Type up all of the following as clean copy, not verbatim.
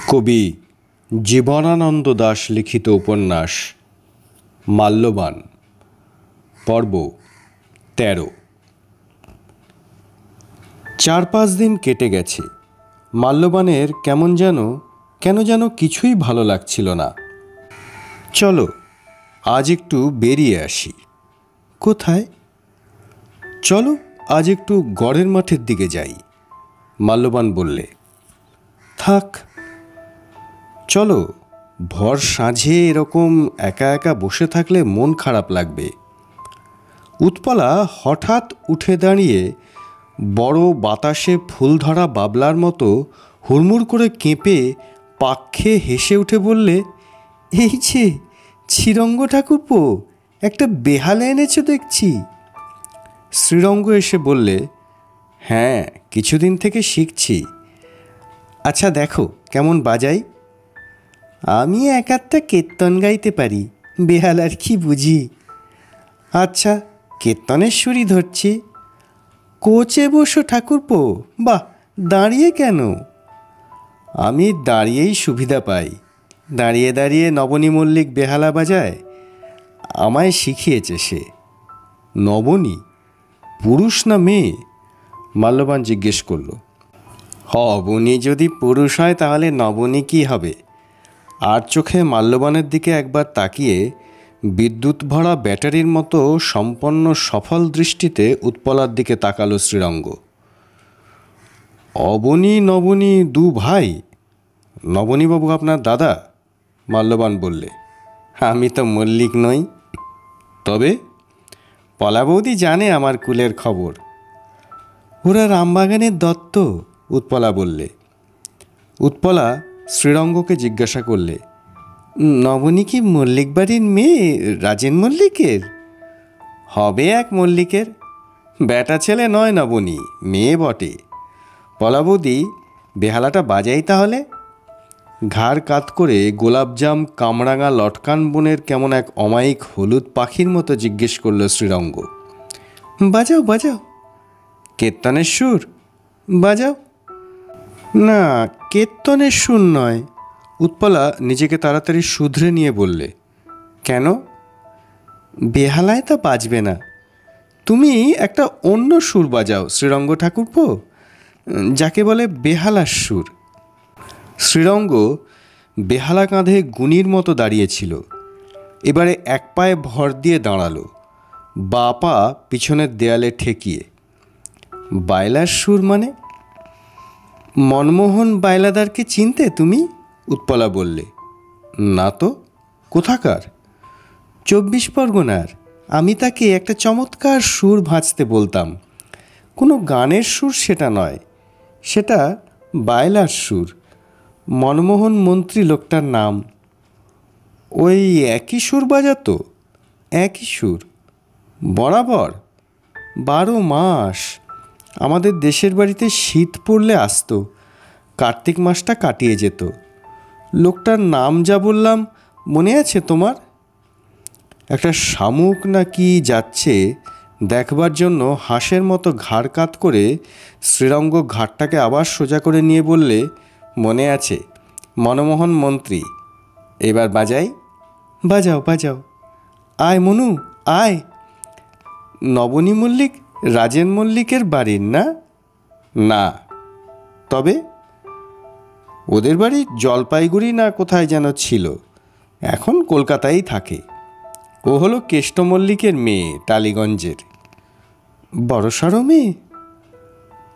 কবি জীবনানন্দ দাশ লিখিত উপন্যাস মাল্যবান পর্ব ১৩। ৪-৫ দিন কেটে গেছে। মাল্যবানের কেন যেন কিছুই ভালো লাগছিল না। চলো আজ একটু বেরিয়ে আসি। কোথায়? চলো আজ একটু গড়ের মাঠের দিকে যাই, মাল্যবান বললে। থাক, চলো, ভর সাঁঝে এরকম একা একা বসে থাকলে মন খারাপ লাগবে। উৎপলা হঠাৎ উঠে দাঁড়িয়ে বড় বাতাসে ফুল ধরা বাবলার মতো হুড়মুড় করে কেঁপে পাক খেয়ে হেসে উঠে বললে, এই যে শ্রীরঙ্গ ঠাকুরপো, একটা বেহালা এনেছো দেখছি। শ্রীরঙ্গ এসে বললে, হ্যাঁ, কিছুদিন থেকে শিখছি। আচ্ছা দেখো কেমন বাজাই। আমি এক আধটা কীর্তন গাইতে পারি, বেহালার কি বুঝি। আচ্ছা, কীর্তনের সুরই ধরছি। কোচে বসো ঠাকুরপো। বাহ, দাঁড়িয়ে কেন? আমি দাঁড়িয়েই সুবিধা পাই। দাঁড়িয়ে দাঁড়িয়ে নবনী মল্লিক বেহালা বাজায়, আমায় শিখিয়েছে সে। নবনী পুরুষ না মেয়ে? মাল্যবান জিজ্ঞেস করল। অবনী যদি পুরুষ হয় তাহলে নবনী কি হবে? আর চোখে মাল্যবানের দিকে একবার তাকিয়ে বিদ্যুৎ ভরা ব্যাটারির মতো সম্পন্ন সফল দৃষ্টিতে উৎপলার দিকে তাকালো শ্রীরঙ্গ। অবনী নবনী দু ভাই? নবনীবাবু আপনার দাদা? মাল্যবান বললে। আমি তো মল্লিক নই। তবে পলা বৌদি জানে আমার কুলের খবর। ওরা রামবাগানের দত্ত, উৎপলা বললে। উৎপলা শ্রীরঙ্গকে জিজ্ঞাসা করলে, নবনী কি মল্লিক বাড়ির মেয়ে, রাজেন মল্লিকের? হবে এক মল্লিকের। বেটা ছেলে নয় নবনী, মেয়ে বটে। পলা বৌদি, বেহালাটা বাজাই তাহলে। ঘাড় কাত করে গোলাপজাম কামরাঙা লটকান বনের কেমন এক অমায়িক হলুদ পাখির মতো জিজ্ঞেস করল শ্রীরঙ্গ। বাজাও বাজাও। কীর্তনের সুর? বাজাও। না, কীর্তনের সুর নয়। উৎপলা নিজেকে তাড়াতাড়ি শুধরে নিয়ে বললে। কেন? বেহালায় তা বাজবে না। তুমি একটা অন্য সুর বাজাও শ্রীরঙ্গ ঠাকুরপো, যাকে বলে বেহালার সুর। শ্রীরঙ্গ বেহালা কাঁধে গুণীর মতো দাঁড়িয়েছিল। এবারে এক পায়ে ভর দিয়ে দাঁড়ালো, বা পা পিছনের দেয়ালে ঠেকিয়ে। বায়লার সুর মানে? মনমোহন বায়লাদারকে চিনতে তুমি? উৎপলা বললে। না তো, কোথাকার? ২৪ পরগনার। আমি তাকে একটা চমৎকার সুর ভাঁজতে বলতাম। কোনো গানের সুর সেটা নয়, সেটা বায়লার সুর। মনমোহন মন্ত্রী লোকটার নাম। ওই একই সুর বাজাতো? একই সুর বরাবর ১২ মাস। আমাদের দেশের বাড়িতে শীত পড়লে আসতো, কার্তিক মাসটা কাটিয়ে যেত। লোকটার নাম যা বললাম মনে আছে তোমার? একটা শামুক না কি যাচ্ছে দেখবার জন্য হাঁসের মতো ঘাড় কাত করে শ্রীরঙ্গ ঘাটটাকে আবার সোজা করে নিয়ে বললে, মনে আছে, মনমোহন মন্ত্রী। এবার বাজাই। বাজাও বাজাও। আয় মনু, আয়। নবনী মল্লিক রাজেন মল্লিকের বাড়ির না? না। তবে? ওদের বাড়ি জলপাইগুড়ি না কোথায় যেন ছিল, এখন কলকাতায় থাকে। ও হলো কেষ্ট মল্লিকের মেয়ে, টালিগঞ্জের। বড়সড় মেয়ে?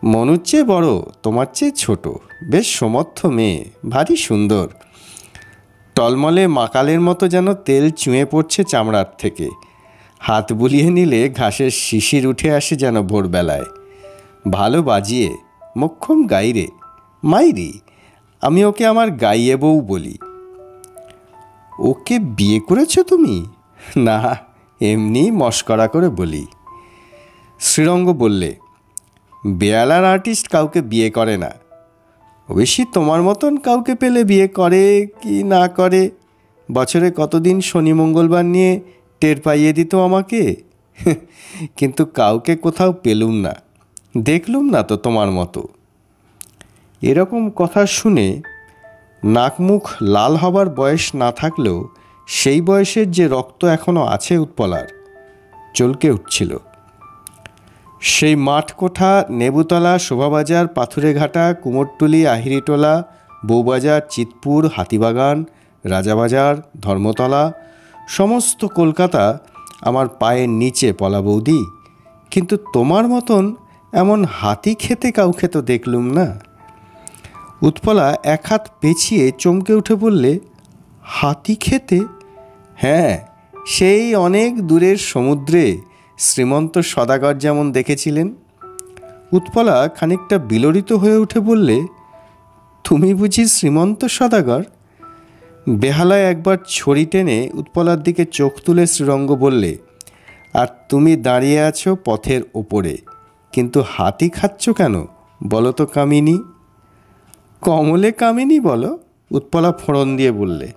মনুর চেয়ে বড়, তোমার চেয়ে ছোট, বেশ সমর্থ মেয়ে, ভারী সুন্দর। টলমলে মাকালের মতো যেন তেল চুঁয়ে পড়ছে চামড়ার থেকে। হাত বুলিয়ে নিলে ঘাসের শিশির উঠে আসে যেন ভোরবেলায়। ভালো বাজিয়ে, মোক্ষম গাইরে, মাইরি। আমি ওকে আমার গাইয়ে বউ বলি। ওকে বিয়ে করেছ তুমি? না, এমনি মস্করা করে বলি। শ্রীরঙ্গ বললে, বেয়ালার আর্টিস্ট কাউকে বিয়ে করে না। অবশ্যই তোমার মতন কাউকে পেলে বিয়ে করে কি না করে, বছরে কতদিন শনি মঙ্গলবার নিয়ে টের পাইয়ে দিত আমাকে। কিন্তু কাউকে কোথাও পেলুম না, দেখলুম না তো তোমার মতো। এরকম কথা শুনে নাক মুখ লাল হবার বয়স না থাকলেও সেই বয়সের যে রক্ত এখনও আছে উৎপলার, চলকে উঠছিল। সেই মাঠকোঠা, নেবুতলা, শোভাবাজার, পাথুরেঘাটা, কুমোরটুলি, আহিরিটোলা, বউবাজার, চিতপুর, হাতিবাগান, রাজাবাজার, ধর্মতলা, সমস্ত কলকাতা আমার পায়ের নিচে পলা বৌদি। কিন্তু তোমার মতন এমন হাতি খেতে কাউকে তো দেখলুম না। উৎপলা এক হাত পেঁচিয়ে চমকে উঠে বললে, হাতি খেতে? হ্যাঁ, সেই অনেক দূরের সমুদ্রে শ্রীমন্ত সদাগর যেমন দেখেছিলেন। উৎপলা খানিকটা বিলরিত হয়ে উঠে বললে, তুমি বুঝি শ্রীমন্ত সদাগর? বেহালায় একবার ছড়ি টেনে উৎপলার দিকে চোখ তুলে শ্রীরঙ্গ বললে, আর তুমি দাঁড়িয়ে আছো পথের ওপরে, কিন্তু হাতি খাচ্ছ কেন বলো তো কামিনী? কমলে কামিনী বলো, উৎপলা ফোড়ন দিয়ে বললে।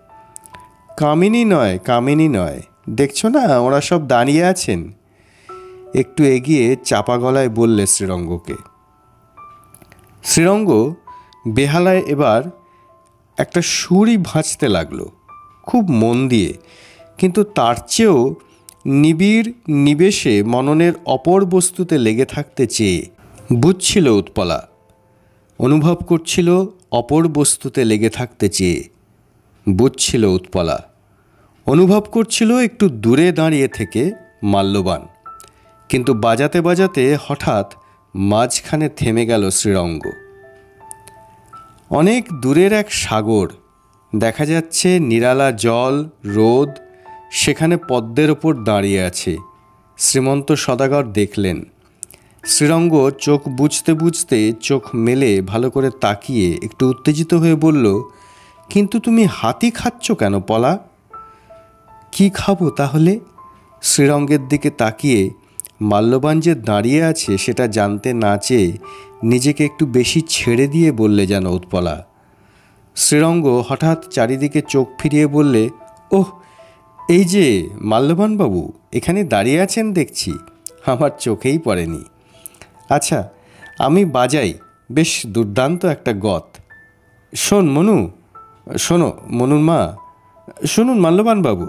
কামিনী নয়, কামিনী নয়, দেখছো না ওরা সব দাঁড়িয়ে আছেন। একটু এগিয়ে চাপা গলায় বললে শ্রীরঙ্গকে। শ্রীরঙ্গ বেহালায় এবার একটা সুরই ভাঁজতে লাগলো, খুব মন দিয়ে, কিন্তু তার চেয়েও নিবিড় নিবেশে মননের অপর বস্তুতে লেগে থাকতে চেয়ে। বুঝছিল উৎপলা, অনুভব করছিল অপর বস্তুতে লেগে থাকতে চেয়ে। বুঝছিল উৎপলা, অনুভব করছিল একটু দূরে দাঁড়িয়ে থেকে মাল্যবান। কিন্তু বাজাতে বাজাতে হঠাৎ মাঝখানে থেমে গেল শ্রীরঙ্গ। অনেক দূরের এক সাগর দেখা যাচ্ছে, নিরালা জল, রোদ, সেখানে পদ্মের ওপর দাঁড়িয়ে আছে। শ্রীমন্ত সদাগর দেখলেন। শ্রীরঙ্গ চোখ বুঝতে বুঝতে চোখ মেলে ভালো করে তাকিয়ে একটু উত্তেজিত হয়ে বলল, কিন্তু তুমি হাতি খাচ্ছ কেন পলা? কি খাবো তাহলে? শ্রীরঙ্গের দিকে তাকিয়ে মাল্যবান যে দাঁড়িয়ে আছে সেটা জানতে না চেয়ে নিজেকে একটু বেশি ছেড়ে দিয়ে বললে যেন উৎপলা। শ্রীরঙ্গ হঠাৎ চারিদিকে চোখ ফিরিয়ে বললে, ওহ, এই যে মাল্যবানবাবু এখানে দাঁড়িয়ে আছেন দেখছি, আমার চোখেই পড়েনি। আচ্ছা, আমি বাজাই বেশ দুর্দান্ত একটা গত। শোন মনু, শোনো মনুর মা, শুনুন মাল্যবানবাবু।